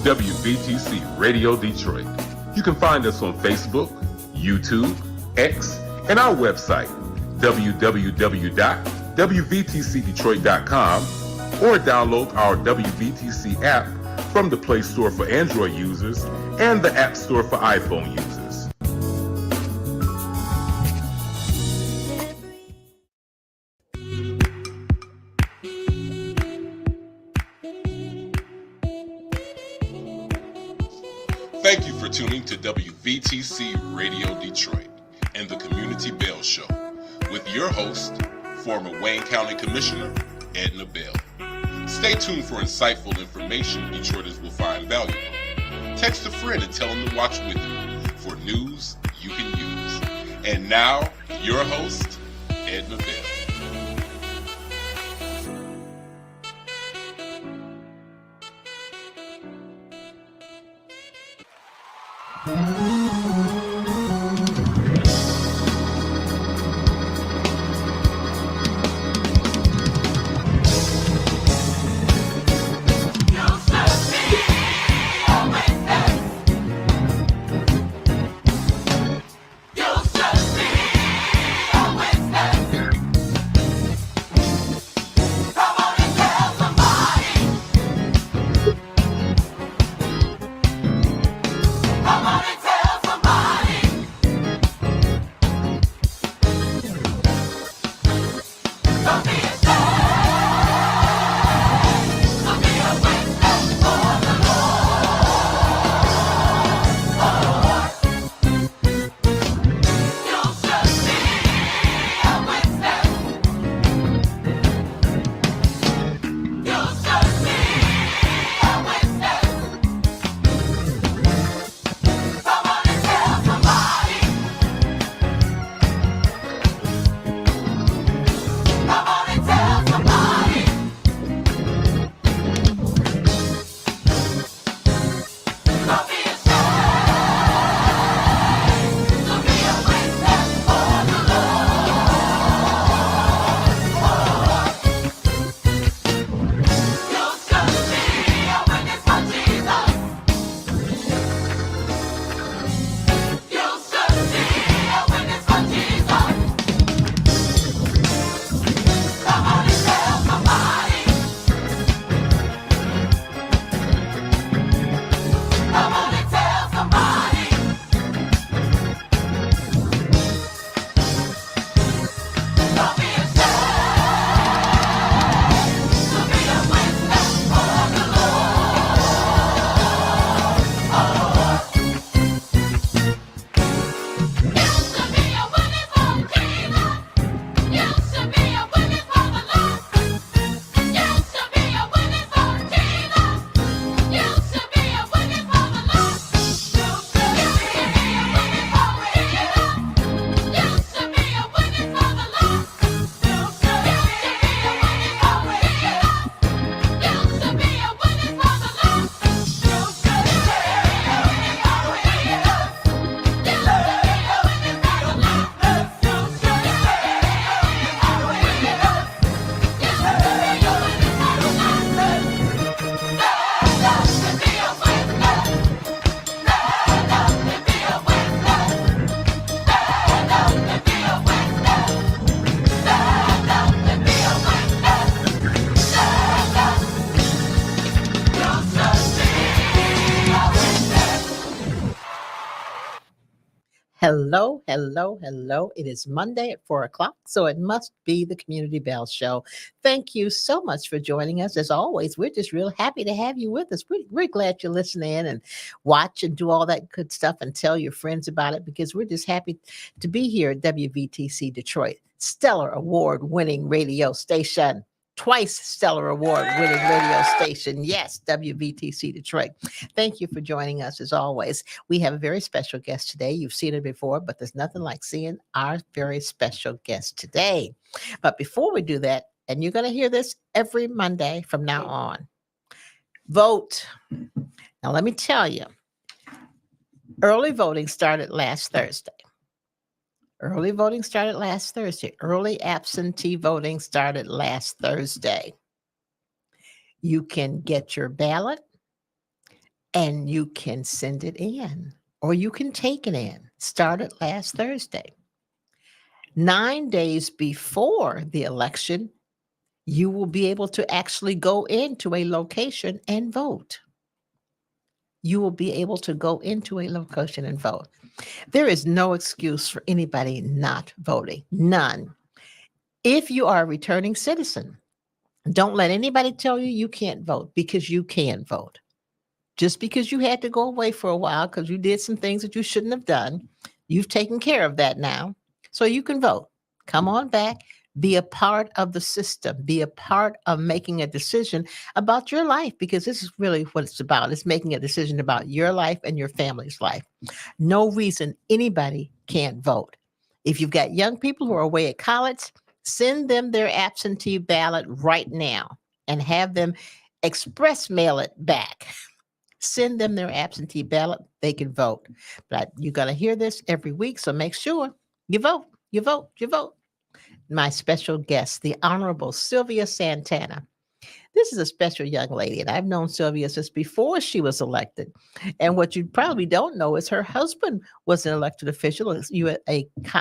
WVTC Radio Detroit. You can find us on Facebook, YouTube, X, and our website, www.wvtcdetroit.com, or download our WVTC app from the Play Store for Android users and the App Store for iPhone users. Thank you for tuning to WVTC Radio Detroit and the Community Bell Show with your host, former Wayne County Commissioner Edna Bell. Stay tuned for insightful information Detroiters will find valuable. Text a friend and tell them to watch with you for news you can use. And now, your host, Edna Bell. Hello, hello, hello. It is Monday at 4 o'clock, so it must be the Community Bell Show. Thank you so much for joining us. As always, we're just real happy to have you with us. We're glad you listen in and watch and do all that good stuff and tell your friends about it, because we're just happy to be here at WVTC Detroit, Stellar Award-winning radio station. Twice Stellar Award-winning radio station. Yes, WVTC Detroit. Thank you for joining us as always. We have a very special guest today. You've seen it before, but there's nothing like seeing our very special guest today. But before we do that, and you're going to hear this every Monday from now on, vote. Now, let me tell you, early voting started last Thursday. Early voting started last Thursday. Early absentee voting started last Thursday. You can get your ballot and you can send it in, or you can take it in. Started last Thursday. 9 days before the election, you will be able to actually go into a location and vote. You will be able to go into a location and vote. There is no excuse for anybody not voting. None. If you are a returning citizen, don't let anybody tell you you can't vote, because you can vote. Just because you had to go away for a while because you did some things that you shouldn't have done, you've taken care of that now. So you can vote. Come on back. Be a part of the system. Be a part of making a decision about your life, because this is really what it's about. It's making a decision about your life and your family's life. No reason anybody can't vote. If you've got young people who are away at college, send them their absentee ballot right now and have them express mail it back. Send them their absentee ballot. They can vote. But you're going to hear this every week, so make sure you vote, you vote, you vote. My special guest, the Honorable Sylvia Santana. This is a special young lady, and I've known Sylvia since before she was elected. And what you probably don't know is her husband was an elected official,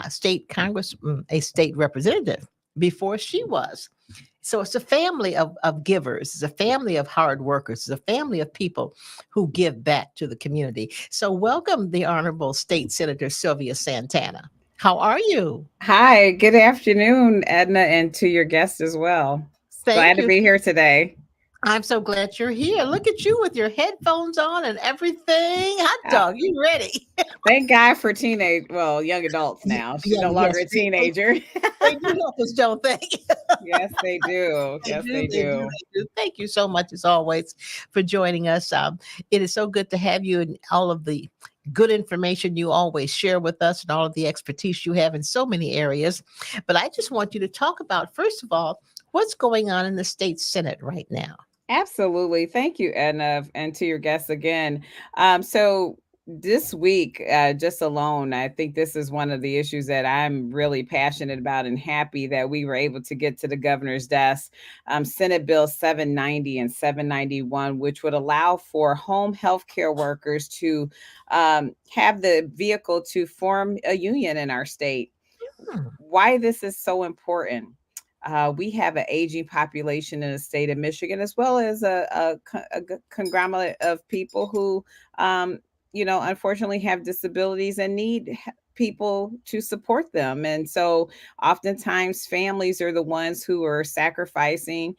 state congress, a state representative before she was. So it's a family of givers. It's a family of hard workers. It's a family of people who give back to the community. So welcome the Honorable State Senator Sylvia Santana. How are you? Hi, good afternoon, Edna, and to your guest as well. Glad Thank to you. be here today. I'm so glad you're here. Look at you with your headphones on and everything. Hot Uh, dog, you ready? Thank God for young adults now. She's Yeah, no longer yes, a teenager. they do help us, don't they? Yes, they do. They Yes, do, they they do, do. they do. Thank you so much, as always, for joining us. It is so good to have you, and all of the good information you always share with us, and all of the expertise you have in so many areas. But I just want you to talk about, first of all, what's going on in the state Senate right now. Absolutely. Thank you, Edna, and to your guests again. So this week, just alone, I think this is one of the issues that I'm really passionate about and happy that we were able to get to the governor's desk. Senate Bill 790 and 791, which would allow for home health care workers to have the vehicle to form a union in our state. Hmm. Why this is so important. We have an aging population in the state of Michigan, as well as a conglomerate of people who, unfortunately have disabilities and need people to support them. And so oftentimes families are the ones who are sacrificing,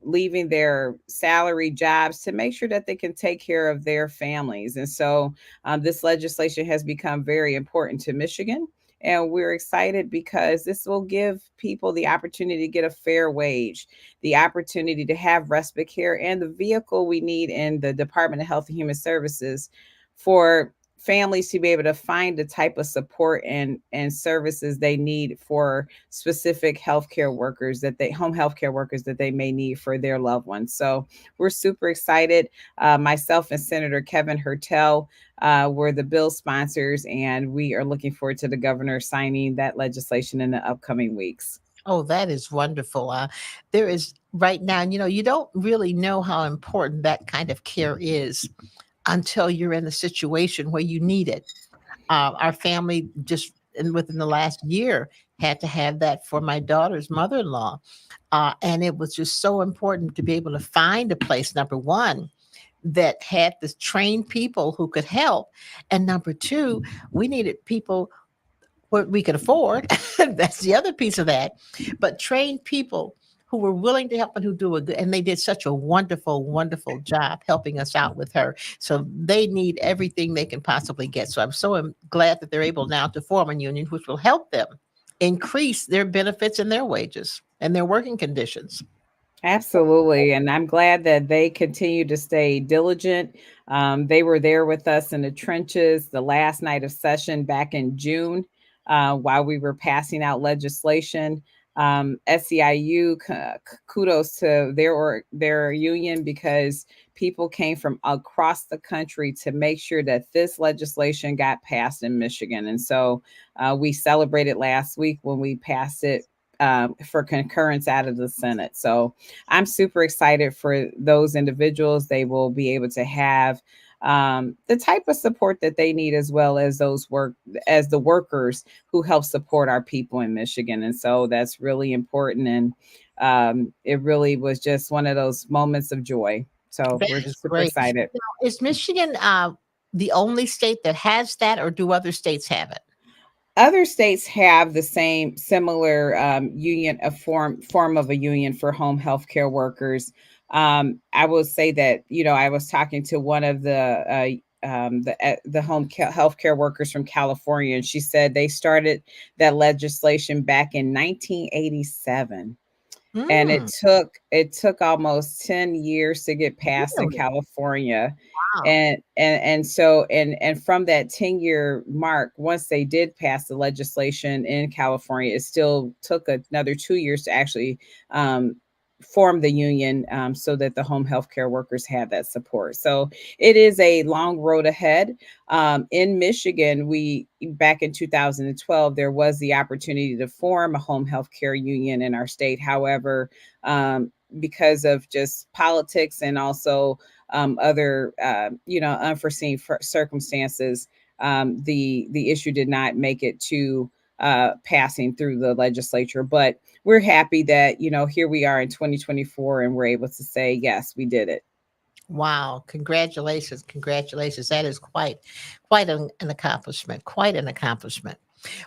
leaving their salary jobs to make sure that they can take care of their families. And so this legislation has become very important to Michigan. And we're excited because this will give people the opportunity to get a fair wage, the opportunity to have respite care, and the vehicle we need in the Department of Health and Human Services for families to be able to find the type of support and services they need for specific healthcare workers home healthcare workers that they may need for their loved ones. So we're super excited. Myself and Senator Kevin Hertel were the bill sponsors, and we are looking forward to the governor signing that legislation in the upcoming weeks. Oh, that is wonderful. There is right now, you don't really know how important that kind of care is until you're in a situation where you need it. Our family just within the last year had to have that for my daughter's mother-in-law. And it was just so important to be able to find a place, number one, that had the trained people who could help. And number two, we needed people what we could afford. That's the other piece of that. But trained people who were willing to help and who do a good, and they did such a wonderful, wonderful job helping us out with her. So they need everything they can possibly get. So I'm so glad that they're able now to form a union, which will help them increase their benefits and their wages and their working conditions. Absolutely. And I'm glad that they continue to stay diligent. They were there with us in the trenches the last night of session back in June while we were passing out legislation. SEIU, kudos to their union, because people came from across the country to make sure that this legislation got passed in Michigan. And so we celebrated last week when we passed it for concurrence out of the Senate. So I'm super excited for those individuals. They will be able to have the type of support that they need, as well as the workers who help support our people in Michigan. And so that's really important. And it really was just one of those moments of joy. So That we're is just super great. excited. Now, is Michigan the only state that has that, or do other states have it? Other states have the same similar union, a form of a union for home health care workers. I will say that, I was talking to one of the health care workers from California, and she said they started that legislation back in 1987, and Mm, it took almost 10 years to get passed in really? California. Wow. And from that 10-year mark, once they did pass the legislation in California, it still took another 2 years to actually um, form the union, so that the home health care workers have that support. So it is a long road ahead. In Michigan, we back in 2012, there was the opportunity to form a home health care union in our state. However, because of just politics and also other unforeseen circumstances, the issue did not make it to passing through the legislature. But we're happy that here we are in 2024, and we're able to say yes, we did it. Wow. Congratulations. Congratulations. That is quite an accomplishment. Quite an accomplishment.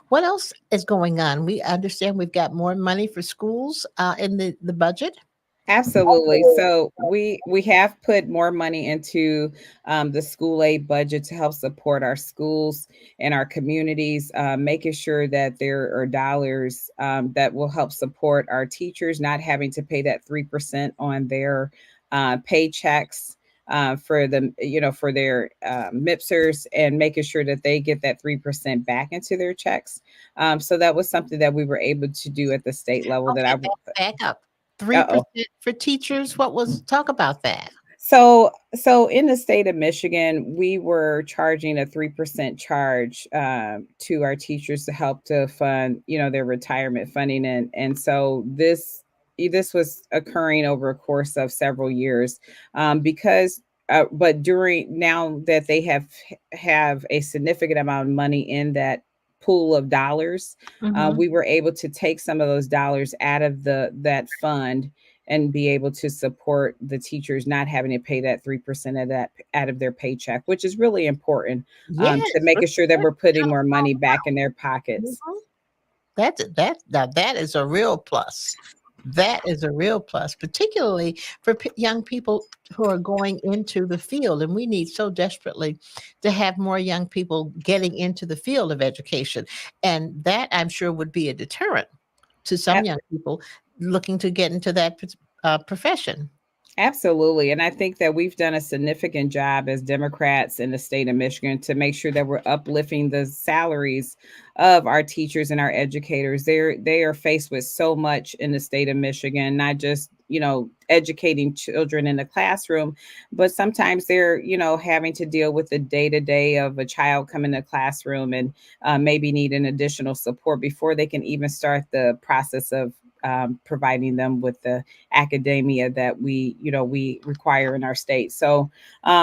What else is going on? We understand we've got more money for schools in the budget. Absolutely. So we have put more money into the school aid budget to help support our schools and our communities, making sure that there are dollars that will help support our teachers, not having to pay that 3% on their paychecks. For the for their MIPSers, and making sure that they get that 3% back into their checks. So that was something that we were able to do at the state level. That Okay, I back up. uh 3% for teachers. What was talk about that? So in the state of Michigan, we were charging a 3% charge to our teachers to help to fund, their retirement funding, and so this was occurring over a course of several years, because. But during now that they have a significant amount of money in that pool of dollars, Mhm. we were able to take some of those dollars out of that fund and be able to support the teachers not having to pay that 3% of that out of their paycheck, which is really important, to Yes, making sure that we're putting more money no back in their pockets. doubt. Now that is a real plus. That is a real plus, particularly for young people who are going into the field, and we need so desperately to have more young people getting into the field of education, and that I'm sure would be a deterrent to some young people looking to get into that profession. Absolutely. And I think that we've done a significant job as Democrats in the state of Michigan to make sure that we're uplifting the salaries of our teachers and our educators. They are faced with so much in the state of Michigan, not just, educating children in the classroom, but sometimes they're, having to deal with the day-to-day of a child coming to the classroom and maybe need an additional support before they can even start the process of providing them with the academia that we require in our state. So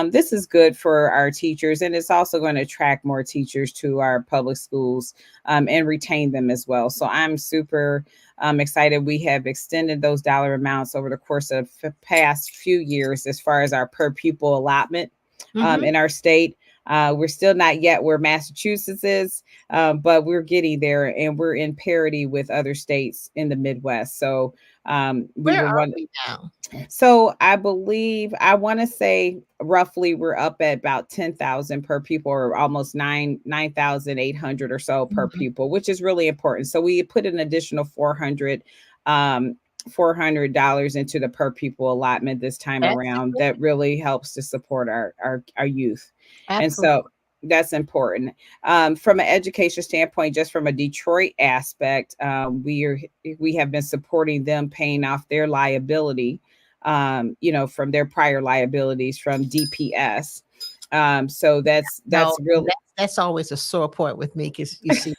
this is good for our teachers, and it's also going to attract more teachers to our public schools, and retain them as well. So I'm super excited. We have extended those dollar amounts over the course of the past few years as far as our per pupil allotment Hmm. in our state. We're still not yet where Massachusetts is, but we're getting there, and we're in parity with other states in the Midwest. So we Where were are one. we now? So I want to say roughly we're up at about 10,000 per pupil, or almost 9,800 or so per Mhm. pupil, which is really important. So we put an additional 400 um $400 into the per pupil allotment this time That's around. great. That really helps to support our youth. And so Absolutely. that's important. From an education standpoint, just from a Detroit aspect, we have been supporting them, paying off their liability, from their prior liabilities from DPS. So that's No, real. that's always a sore point with me because you see,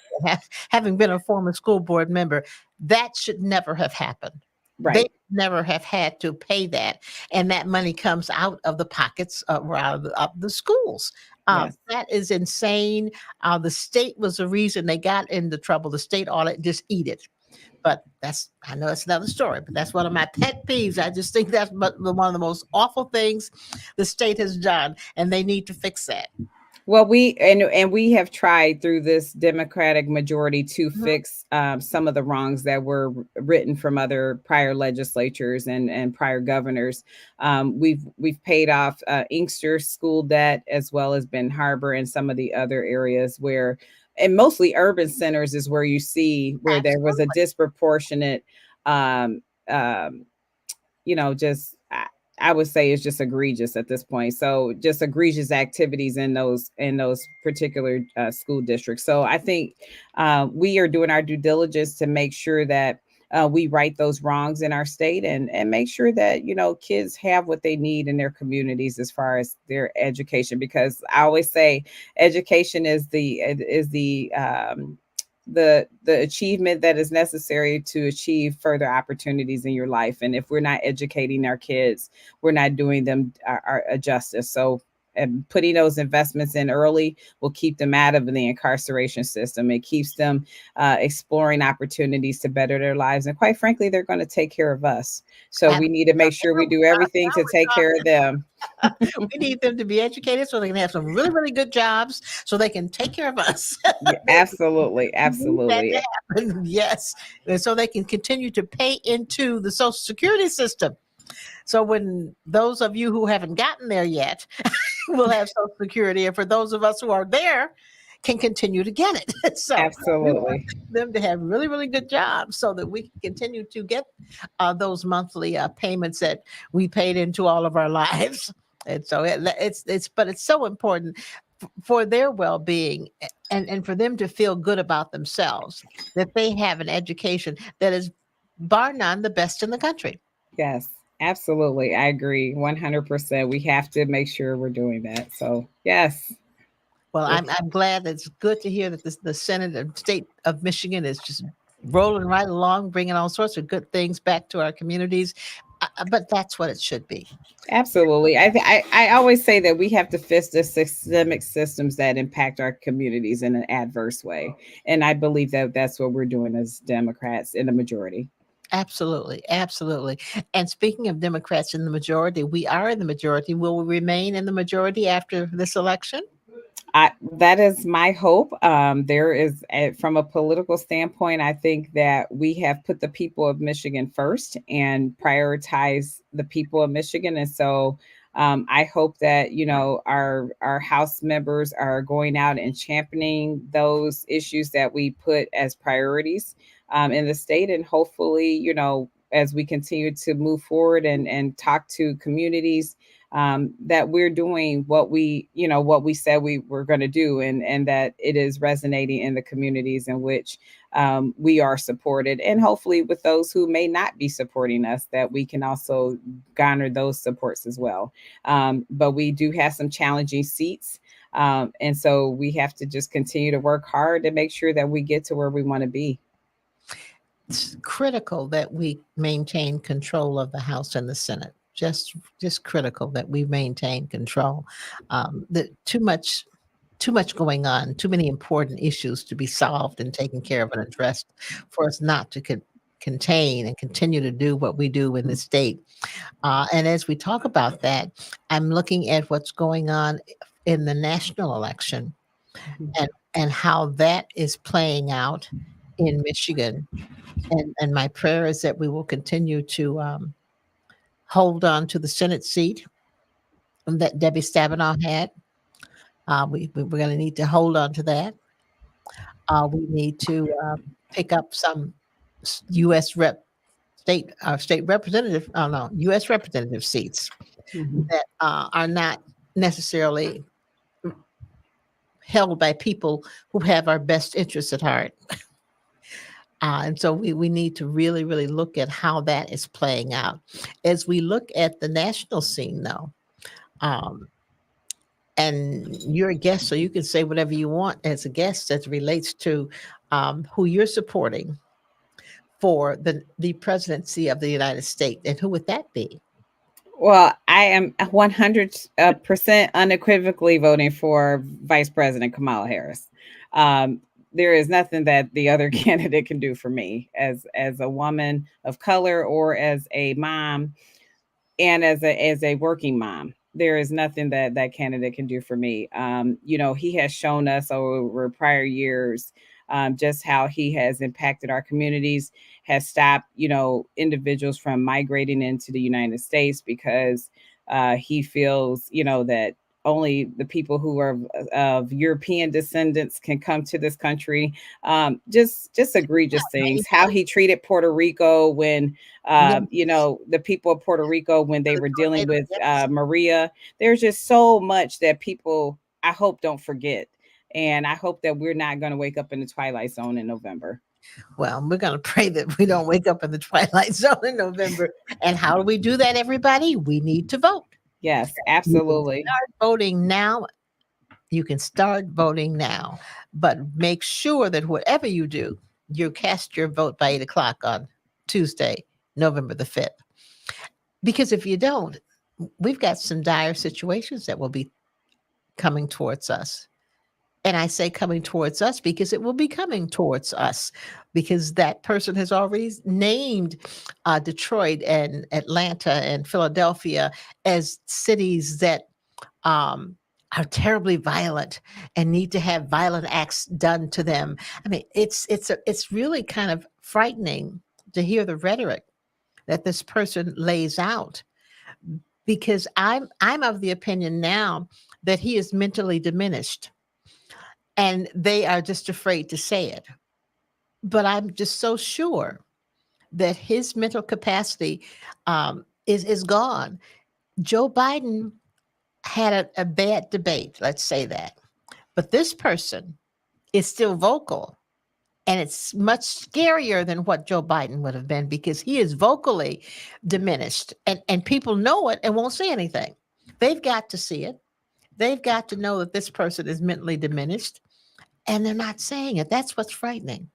having been a former school board member, that should never have happened. They Right. never have had to pay that, and that money comes out of the pockets or of the schools. Yes. That is insane. The state was the reason they got into trouble. The state ought to just eat it. But I know it's another story, but that's one of my pet peeves. I just think that's one of the most awful things the state has done, and they need to fix that. Well, we have tried through this Democratic majority to Mhm. fix some of the wrongs that were written from other prior legislatures and prior governors. We've paid off Inkster school debt as well as Ben Harbor and some of the other areas where, and mostly urban centers is where you see where there was a Absolutely. disproportionate um, um, just I would say it's just egregious at this point. So just egregious activities in those particular school districts. So I think we are doing our due diligence to make sure that we right those wrongs in our state and make sure that kids have what they need in their communities as far as their education. Because I always say education is the achievement that is necessary to achieve further opportunities in your life. And if we're not educating our kids, we're not doing them a justice. So and putting those investments in early will keep them out of the incarceration system. It keeps them exploring opportunities to better their lives. And quite frankly, they're going to take care of us. So we need to make sure we do everything to take care of them. We need them to be educated so they can have some really, really good jobs so they can take care of us. Yeah, absolutely. Need that to Absolutely. happen. Yes. And so they can continue to pay into the Social Security system. So when those of you who haven't gotten there yet will have Social Security, and for those of us who are there, can continue to get it. So we want Absolutely. them to have really, really good jobs so that we can continue to get those monthly payments that we paid into all of our lives. And so but it's so important for their well-being and for them to feel good about themselves that they have an education that is bar none the best in the country. Yes, absolutely. I agree 100%. We have to make sure we're doing that. So, yes. Well, Yes. I'm glad. It's good to hear that the Senate and state of Michigan is just rolling right along, bringing all sorts of good things back to our communities. But that's what it should be. Absolutely. I always say that we have to fix the systemic systems that impact our communities in an adverse way. And I believe that that's what we're doing as Democrats in the majority. Absolutely, absolutely. And speaking of Democrats in the majority, we are in the majority. Will we remain in the majority after this election? That is my hope. There is, from a political standpoint, I think that we have put the people of Michigan first and prioritize the people of Michigan. And so I hope that, our House members are going out and championing those issues that we put as priorities in the state. And hopefully, as we continue to move forward and talk to communities, that we're doing what we said we were going to do, and that it is resonating in the communities in which we are supported, and hopefully with those who may not be supporting us, that we can also garner those supports as well. But we do have some challenging seats. And so we have to just continue to work hard to make sure that we get to where we want to be. It's critical that we maintain control of the House and the Senate. Just critical that we maintain control. Too much going on, too many important issues to be solved and taken care of and addressed for us not to contain and continue to do what we do in the state. And as we talk about that, I'm looking at what's going on in the national election and how that is playing out in Michigan. And my prayer is that we will continue to hold on to the Senate seat that Debbie Stabenow had. We're going to need to hold on to that. We need to pick up some U.S. state representative, oh no, U.S. representative seats Mhm. that are not necessarily held by people who have our best interests at heart. And so we need to really, really look at how that is playing out. As we look at the national scene, though, um, and you're a guest, so you can say whatever you want as a guest as relates to who you're supporting for the presidency of the United States. And who would that be? Well, I am 100% unequivocally voting for Vice President Kamala Harris. Um, there is nothing that the other candidate can do for me as a woman of color or as a mom and as a working mom. There is nothing that that candidate can do for me. He has shown us over prior years just how he has impacted our communities, has stopped individuals from migrating into the United States because he feels that only the people who are of European descendants can come to this country. Just egregious things. How he treated Puerto Rico when Yes, the people of Puerto Rico when they the were dealing tornado. with Yes. Maria. There's just so much that people, I hope, don't forget. And I hope that we're not going to wake up in the twilight zone in November. Well, we're going to pray that we don't wake up in the twilight zone in November. And how do we do that, everybody? We need to vote. Yes, You can absolutely. start voting now. You can start voting now, but make sure that whatever you do, you cast your vote by 8 o'clock on Tuesday, November the 5th. Because if you don't, we've got some dire situations that will be coming towards us. And I say coming towards us because it will be coming towards us because that person has already named Detroit and Atlanta and Philadelphia as cities that um, are terribly violent and need to have violent acts done to them. I mean, it's really kind of frightening to hear the rhetoric that this person lays out because I'm of the opinion now that he is mentally diminished and they are just afraid to say it. But I'm just so sure that his mental capacity is gone. Joe Biden had a bad debate, let's say that. But this person is still vocal. And it's much scarier than what Joe Biden would have been because he is vocally diminished and people know it and won't say anything. They've got to see it. They've got to know that this person is mentally diminished and they're not saying it. That's what's frightening.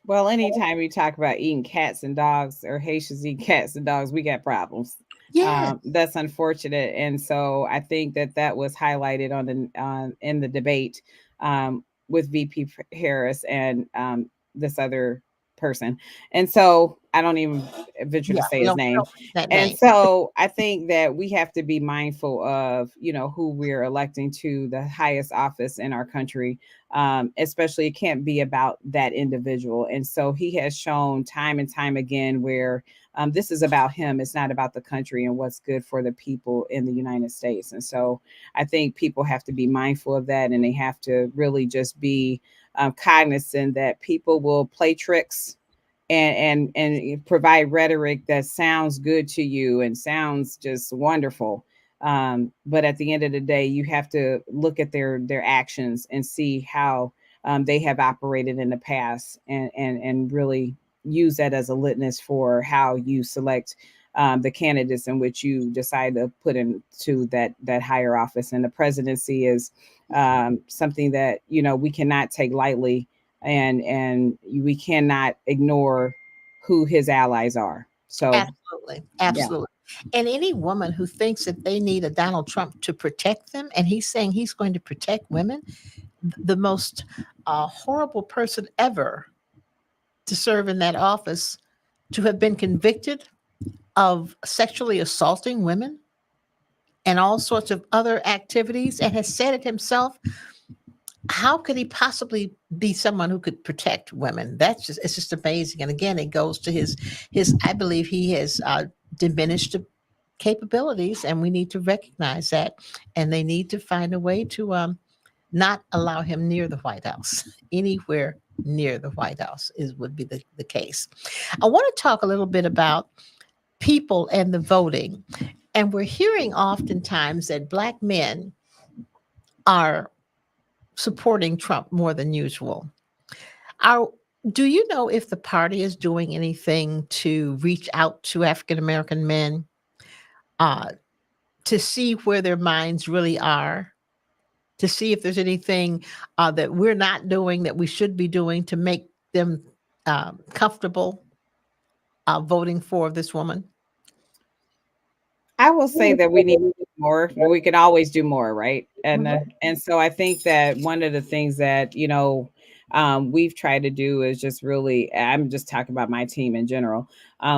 Well, anytime we talk about eating cats and dogs or Haitians eat cats and dogs, we got problems. Yes, That's unfortunate, and so I think that that was highlighted in the debate with VP Harris and this other person, and so I don't even venture to yeah, say we his don't name. that And name. so I think that we have to be mindful of who we're electing to the highest office in our country, especially it can't be about that individual. And so he has shown time and time again where this is about him. It's not about the country and what's good for the people in the United States. And so I think people have to be mindful of that and they have to really just be cognizant that people will play tricks and provide rhetoric that sounds good to you and sounds just wonderful. But at the end of the day, you have to look at their actions and see how they have operated in the past and really use that as a litmus for how you select the candidates in which you decide to put into that higher office. And the presidency is something that we cannot take lightly, and we cannot ignore who his allies are. So Absolutely. yeah. Absolutely. And any woman who thinks that they need a Donald Trump to protect them, and he's saying he's going to protect women, the most horrible person ever to serve in that office, to have been convicted of sexually assaulting women and all sorts of other activities, and has said it himself. How could he possibly be someone who could protect women? It's just amazing. And again, it goes to his I believe he has diminished capabilities, and we need to recognize that. And they need to find a way to not allow him near the White House, anywhere near the White House would be the case. I want to talk a little bit about people and the voting. And we're hearing oftentimes that Black men are supporting Trump more than usual. Are Do you know if the party is doing anything to reach out to African American men uh, to see where their minds really are, to see if there's anything that we're not doing that we should be doing to make them comfortable voting for this woman? I will say that we need to do more. We can always do more, right? Mhm. And so I think that one of the things that we've tried to do is just really. I'm just talking about my team in general.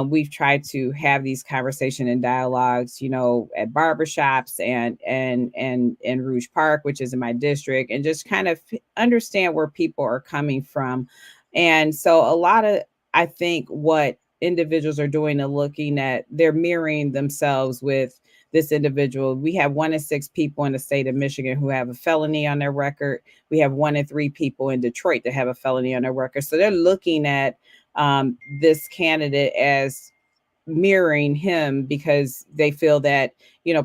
We've tried to have these conversation and dialogues, at barbershops and Rouge Park, which is in my district, and just kind of understand where people are coming from. And so a lot of I think what individuals are doing and looking at, they're mirroring themselves with this individual. We have 1 in 6 people in the state of Michigan who have a felony on their record. We have 1 in 3 people in Detroit that have a felony on their record. So they're looking at this candidate as mirroring him because they feel that,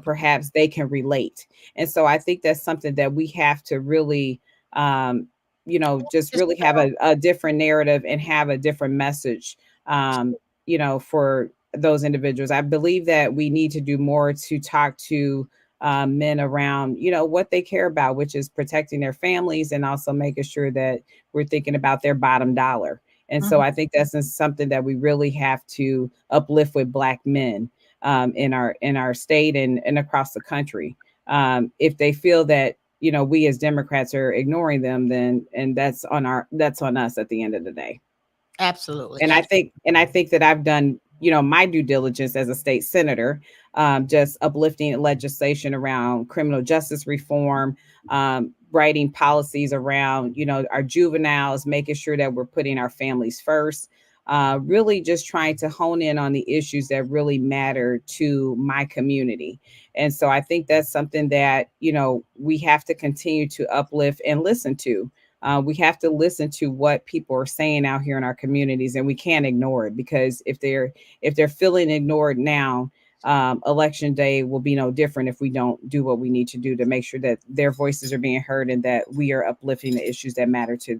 perhaps they can relate. And so I think that's something that we have to really, just Just really have a different narrative and have a different message, for those individuals. I believe that we need to do more to talk to men around, what they care about, which is protecting their families and also making sure that we're thinking about their bottom dollar. And so Mhm. I think that's something that we really have to uplift with Black men in our state and across the country. If they feel that we as Democrats are ignoring them, then and that's on us at the end of the day. Absolutely. And I think that I've done, my due diligence as a state senator, just uplifting legislation around criminal justice reform, writing policies around, our juveniles, making sure that we're putting our families first. Really just trying to hone in on the issues that really matter to my community. And so I think that's something that, we have to continue to uplift and listen to. We have to listen to what people are saying out here in our communities, and we can't ignore it, because if they're feeling ignored now, election day will be no different if we don't do what we need to do to make sure that their voices are being heard and that we are uplifting the issues that matter to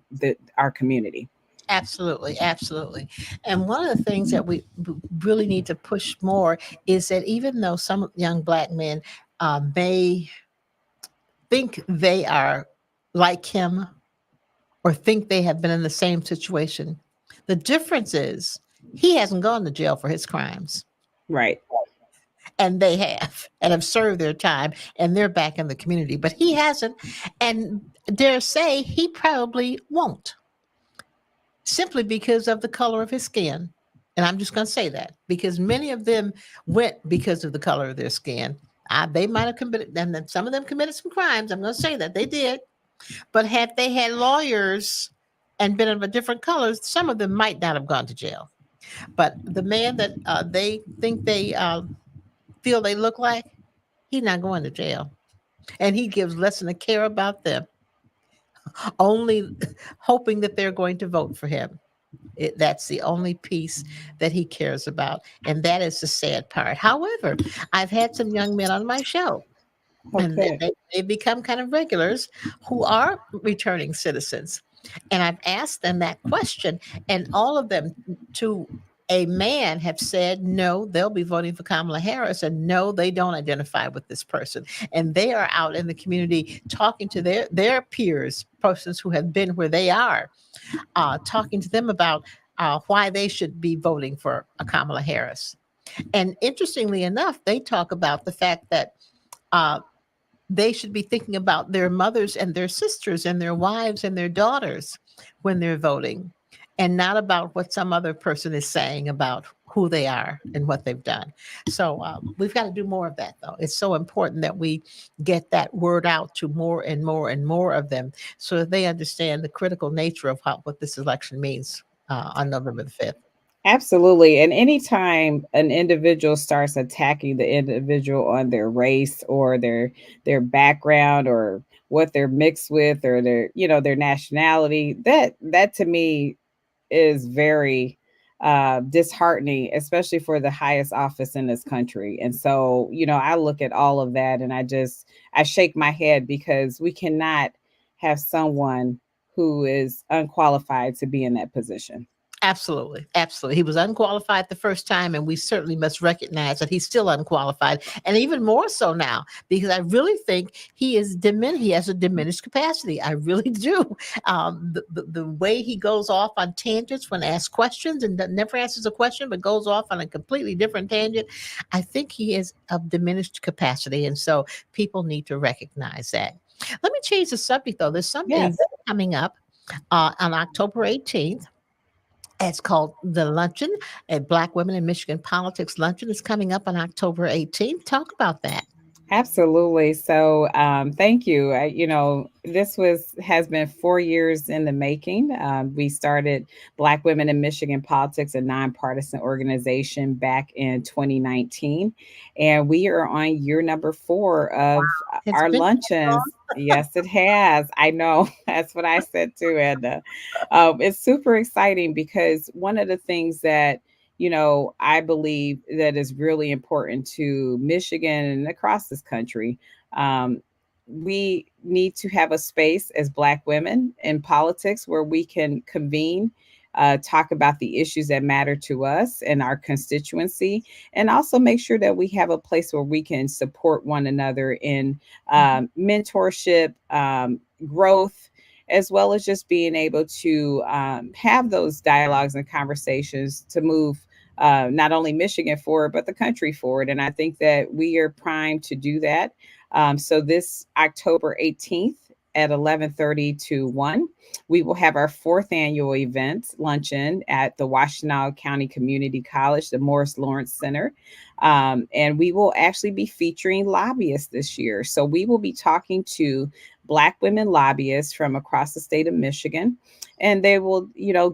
our community. Absolutely, absolutely. And one of the things that we really need to push more is that even though some young Black men may think they are like him or think they have been in the same situation, the difference is he hasn't gone to jail for his crimes, Right. and they have served their time, and they're back in the community, but he hasn't, and dare say he probably won't, simply because of the color of his skin. And I'm just going to say that because many of them went because of the color of their skin. They might have committed, and then some of them committed some crimes. I'm going to say that they did. But had they had lawyers and been of a different color, some of them might not have gone to jail. But the man that they think they feel they look like, he's not going to jail. And he gives less than a care about them, only hoping that they're going to vote for him. That's the only piece that he cares about. And that is the sad part. However, I've had some young men on my show, and Okay. they've become kind of regulars who are returning citizens. And I've asked them that question, and all of them, to a man, have said no, they'll be voting for Kamala Harris, and no, they don't identify with this person. And they are out in the community talking to their peers, persons who have been where they are, talking to them about why they should be voting for Kamala Harris. And interestingly enough, they talk about the fact that uh, they should be thinking about their mothers and their sisters and their wives and their daughters when they're voting, and not about what some other person is saying about who they are and what they've done. So we've got to do more of that, though. It's so important that we get that word out to more and more and more of them, so that they understand the critical nature of what this election means on November the 5th. Absolutely. And anytime an individual starts attacking the individual on their race or their background or what they're mixed with or their nationality, that to me is very disheartening, especially for the highest office in this country. And so, I look at all of that and I shake my head, because we cannot have someone who is unqualified to be in that position. Absolutely. Absolutely. He was unqualified the first time, and we certainly must recognize that he's still unqualified, and even more so now, because I really think he has a diminished capacity. I really do. The way he goes off on tangents when asked questions and never answers a question, but goes off on a completely different tangent, I think he is of diminished capacity. And so people need to recognize that. Let me change the subject, though. There's some event Yes. coming up on October 18th. It's called the Luncheon, a Black Women in Michigan Politics Luncheon. Is coming up on October 18th. Talk about that. Absolutely. So, thank you. This has been 4 years in the making. We started Black Women in Michigan Politics, a nonpartisan organization, back in 2019, and we are on year number 4 of It's our been luncheons. Yes, it has. I know. That's what I said too, Edna. It's super exciting because one of the things that I believe that is really important to Michigan and across this country. Um, we need to have a space as Black women in politics where we can convene, talk about the issues that matter to us and our constituency, and also make sure that we have a place where we can support one another in mentorship, growth, as well as just being able to have those dialogues and conversations to move not only Michigan forward, but the country forward. And I think that we are primed to do that. So this October 18th at 11:30 to 1, we will have our 4th annual event luncheon at the Washtenaw County Community College, the Morris Lawrence Center. And we will actually be featuring lobbyists this year. So we will be talking to Black women lobbyists from across the state of Michigan, and they will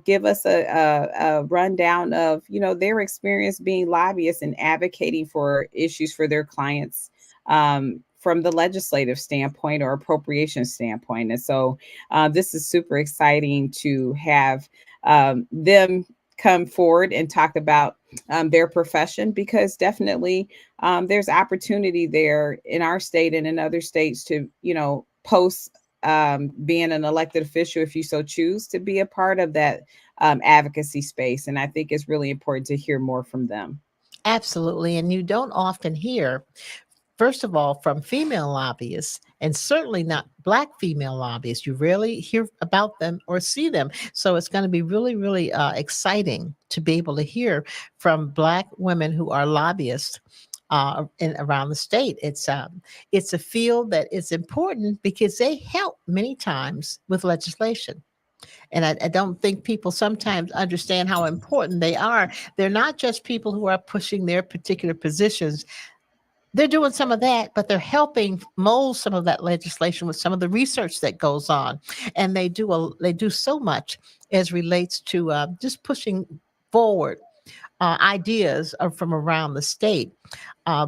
give us a rundown of their experience being lobbyists and advocating for issues for their clients, from the legislative standpoint or appropriation standpoint. And so this is super exciting to have them come forward and talk about their profession, because definitely there's opportunity there in our state and in other states to post being an elected official, if you so choose, to be a part of that advocacy space. And I think it's really important to hear more from them. Absolutely. And you don't often hear, first of all, from female lobbyists, and certainly not Black female lobbyists. You rarely hear about them or see them. So it's going to be really, really exciting to be able to hear from Black women who are lobbyists around the state. It's a field that is important because they help many times with legislation. And I don't think people sometimes understand how important they are. They're not just people who are pushing their particular positions. They're doing some of that, but they're helping mold some of that legislation with some of the research that goes on, and they do so much as relates to just pushing forward ideas from around the state.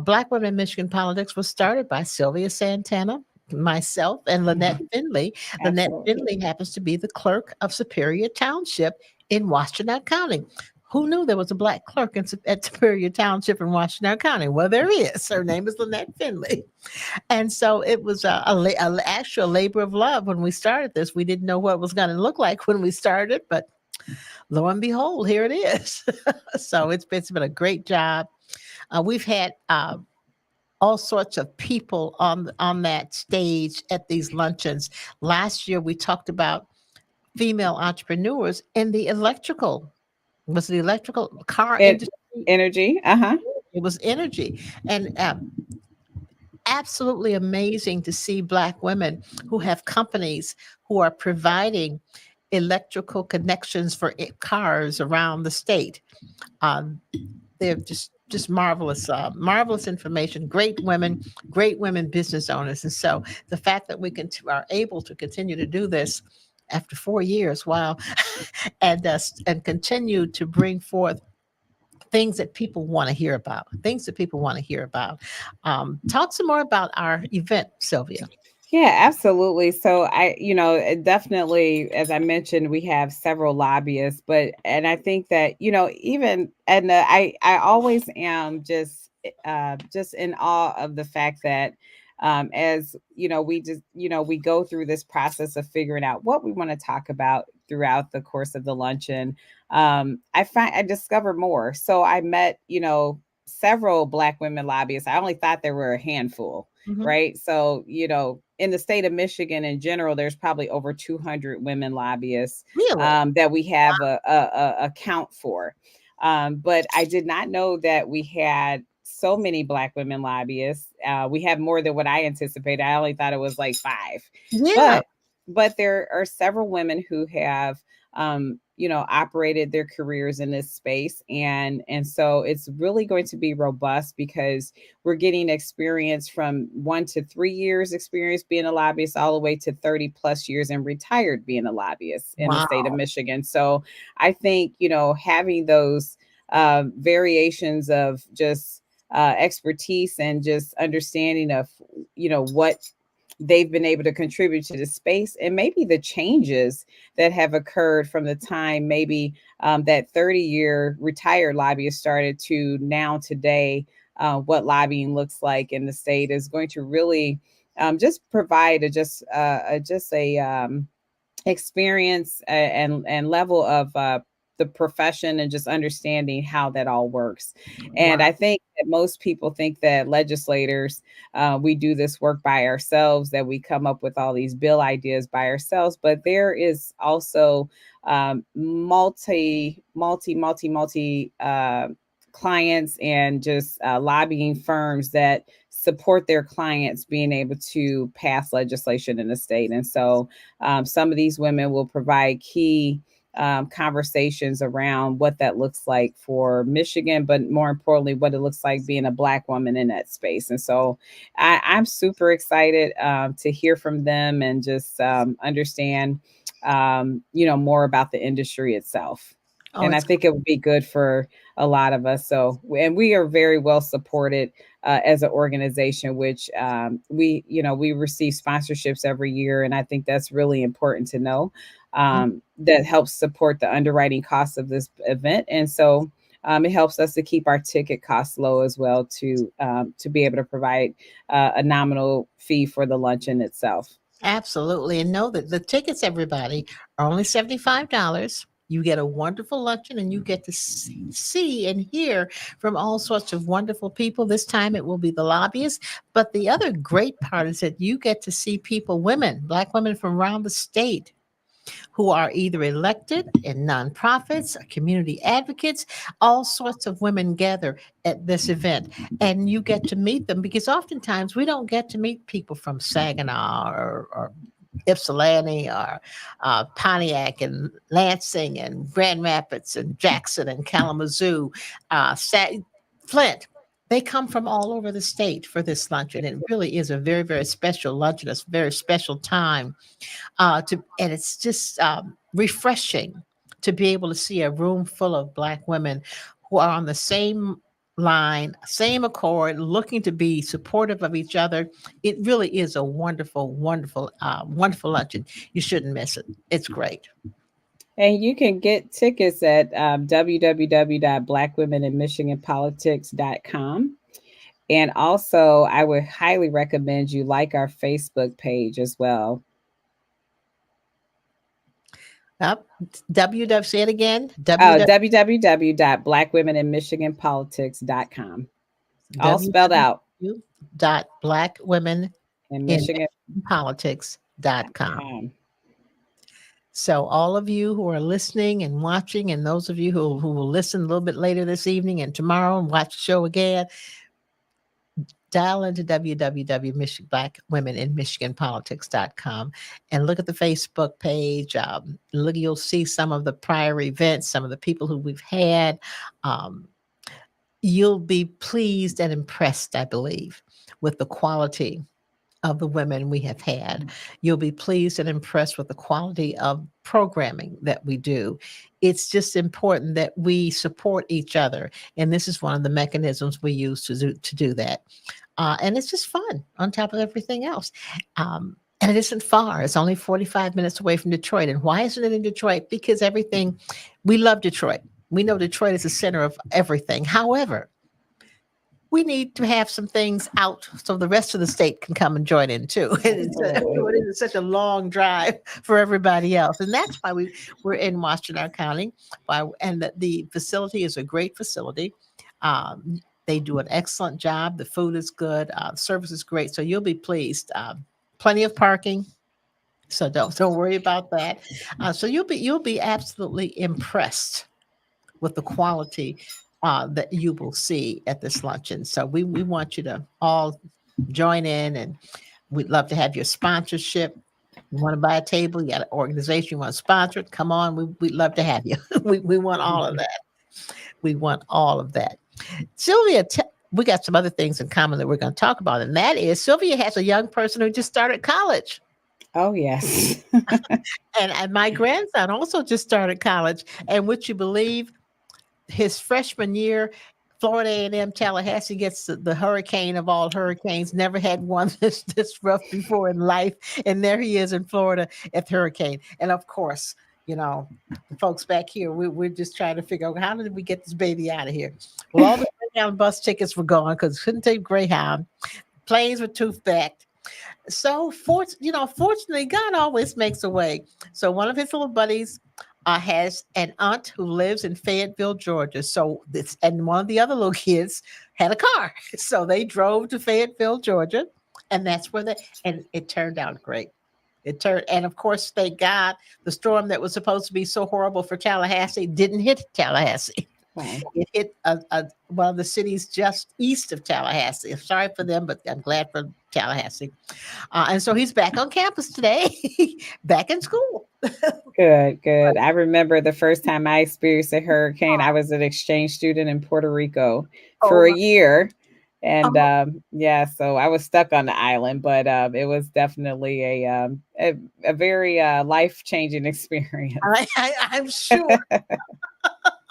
Black Women in Michigan Politics was started by Sylvia Santana, myself, and Lynette Finley. Lynette Absolutely. Finley happens to be the clerk of Superior Township in Washtenaw County. Who knew there was a Black clerk at Superior Township in Washtenaw County? Well, there is. Her name is Lynette Finley. And so it was a actual labor of love when we started this. We didn't know what it was going to look like when we started, but lo and behold, here it is. So it's been a great job. We've had all sorts of people on that stage at these luncheons. Last year, we talked about female entrepreneurs in the electrical. Was the electrical car It industry? energy. Uh-huh. It was energy, and absolutely amazing to see Black women who have companies who are providing electrical connections for cars around the state. Um, they're just marvelous, marvelous information. Great women business owners, and so the fact that are able to continue to do this after 4 years, wow, and continue to bring forth things that people want to hear about. Things that people want to hear about. Talk some more about our event, Sylvia. Yeah, absolutely. So definitely, as I mentioned, we have several lobbyists, and I think that, even, and I always am just in awe of the fact that, as we just, we go through this process of figuring out what we want to talk about throughout the course of the luncheon. I discovered more. So I met, several Black women lobbyists. I only thought there were a handful, Mhm. right? So, in the state of Michigan in general, there's probably over 200 women lobbyists Really? that we have a count for. But I did not know that we had so many Black women lobbyists. We have more than what I anticipated. I only thought it was like five, Yeah. but there are several women who have operated their careers in this space, and so it's really going to be robust because we're getting experience from 1 to 3 years experience being a lobbyist all the way to 30 plus years and retired being a lobbyist in the state of Wow. Michigan. So I think having those variations of just expertise and just understanding of what they've been able to contribute to the space and maybe the changes that have occurred from the time maybe that 30-year retired lobbyist started to now today. What lobbying looks like in the state is going to really just provide just a experience and level of the profession and just understanding how that all works. Wow. And I think that most people think that legislators, we do this work by ourselves, that we come up with all these bill ideas by ourselves, but there is also multi clients and just lobbying firms that support their clients being able to pass legislation in the state. And so some of these women will provide key conversations around what that looks like for Michigan, but more importantly, what it looks like being a Black woman in that space. And so I'm super excited to hear from them and just understand, more about the industry itself. Oh, And I it's think it would be good for a lot of us. So, and we are very well supported as an organization, which we receive sponsorships every year, and I think that's really important to know. That helps support the underwriting costs of this event, and so it helps us to keep our ticket costs low as well to be able to provide a nominal fee for the luncheon itself. absolutely. And know that the tickets, everybody, are only $75. You get a wonderful luncheon and you get to see and hear from all sorts of wonderful people. This time it will be the lobbyists. But the other great part is that you get to see people, women, Black women from around the state who are either elected in nonprofits, community advocates, all sorts of women gather at this event. And you get to meet them because oftentimes we don't get to meet people from Saginaw or Ypsilanti or Pontiac and Lansing and Grand Rapids and Jackson and Kalamazoo, Flint. They come from all over the state for this luncheon. It really is a very, very special luncheon. It's a very special time and it's just refreshing to be able to see a room full of Black women who are on the same line, same accord, looking to be supportive of each other. It really is a wonderful, wonderful, wonderful luncheon. You shouldn't miss it. It's great. And you can get tickets at www.blackwomeninmichiganpolitics.com. And also, I would highly recommend you like our Facebook page as well. Up, www. Say it again. www.blackwomeninmichiganpolitics.com. All spelled out. In Michigan. www.blackwomeninmichiganpolitics.com. So all of you who are listening and watching, and those of you who will listen a little bit later this evening and tomorrow and watch the show again, dial into www.blackwomeninmichiganpolitics.com and look at the Facebook page. You'll see some of the prior events, some of the people who we've had. You'll be pleased and impressed, I believe, with the quality of the women we have had. You'll be pleased and impressed with the quality of programming that we do. It's just important that we support each other. And this is one of the mechanisms we use to do that. And it's just fun on top of everything else. And it isn't far. It's only 45 minutes away from Detroit. And why isn't it in Detroit? Because we love Detroit. We know Detroit is the center of everything. However, we need to have some things out so the rest of the state can come and join in too. Absolutely. It is such a long drive for everybody else, and that's why we're in Washington County. And the facility is a great facility. They do an excellent job. The food is good. The service is great. So you'll be pleased. Plenty of parking. So don't worry about that. So you'll be absolutely impressed with the quality that you will see at this luncheon. So we want you to all join in, and we'd love to have your sponsorship. You want to buy a table, you got an organization you want to sponsor it, come on, we'd love to have you. We want all of that. We want all of that. Sylvia, we got some other things in common that we're going to talk about, and that is Sylvia has a young person who just started college. Oh, yes. And my grandson also just started college. And would you believe his freshman year, Florida A&M Tallahassee gets the hurricane of all hurricanes. Never had one this rough before in life, and there he is in Florida at the hurricane. And of course, the folks back here, we're just trying to figure out how did we get this baby out of here. Well, all the Greyhound bus tickets were gone because couldn't take Greyhound. Planes were tooth-backed. So, fortunately, God always makes a way. So one of his little buddies has an aunt who lives in Fayetteville, Georgia. So and one of the other little kids had a car. So they drove to Fayetteville, Georgia, and that's where and it turned out great. And of course, thank God, the storm that was supposed to be so horrible for Tallahassee didn't hit Tallahassee. Wow. It hit one of the cities just east of Tallahassee. I'm sorry for them, but I'm glad for Tallahassee. And so he's back on campus today, back in school. Good. I remember the first time I experienced a hurricane. I was an exchange student in Puerto Rico for a year. And so I was stuck on the island, but it was definitely a very life-changing experience. I'm sure.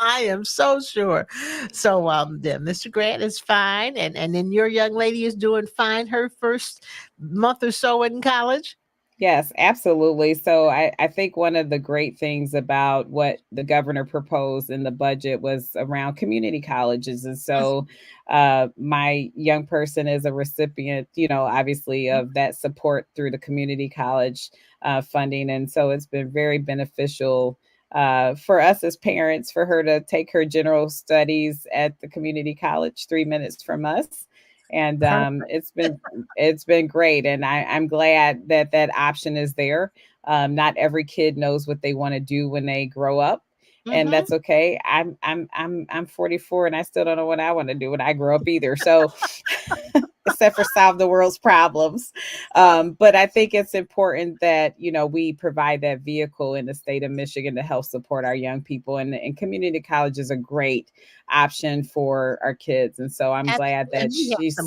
I am so sure. So then Mr. Grant is fine, and then your young lady is doing fine her first month or so in college. Yes, absolutely. So I think one of the great things about what the governor proposed in the budget was around community colleges. And so my young person is a recipient, obviously of that support through the community college funding. And so it's been very beneficial for us as parents, for her to take her general studies at the community college 3 minutes from us. And it's been great, and I'm glad that option is there. Not every kid knows what they want to do when they grow up, and that's okay. I'm 44, and I still don't know what I want to do when I grow up either. So, except for solve the world's problems, but I think it's important that we provide that vehicle in the state of Michigan to help support our young people, and community college is a great option for our kids. And so I'm glad that she's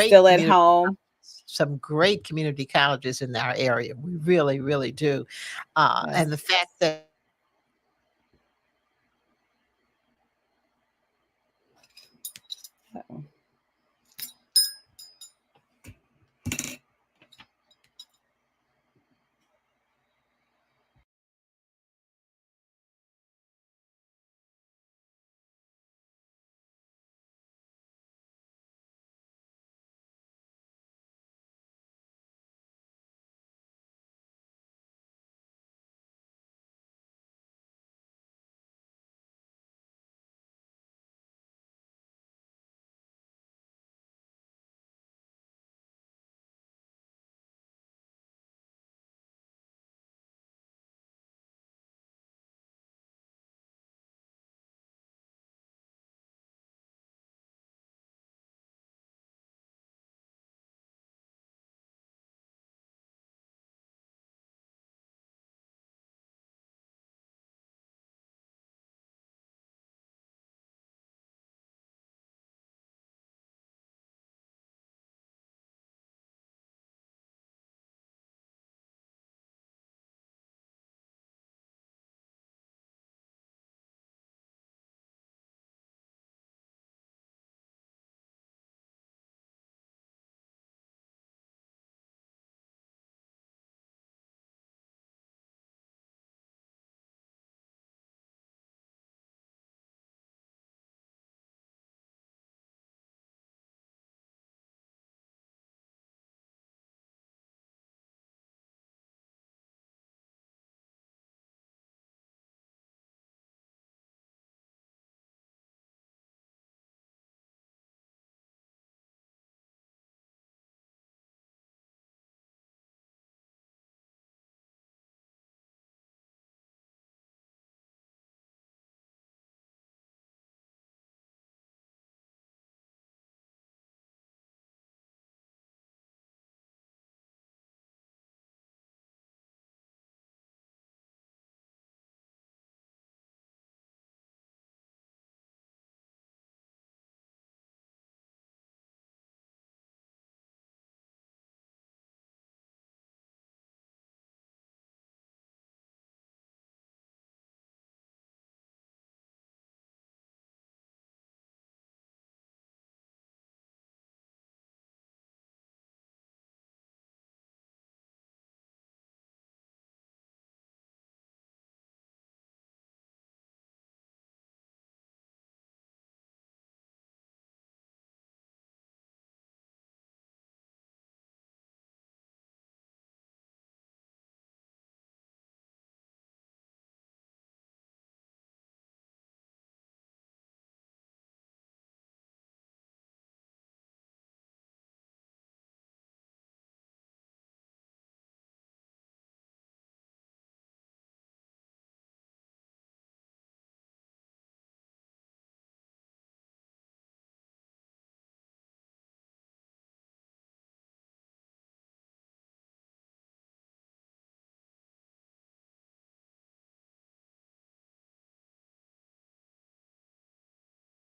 still at home. Some great community colleges in our area. We really, really do. Yes. And the fact that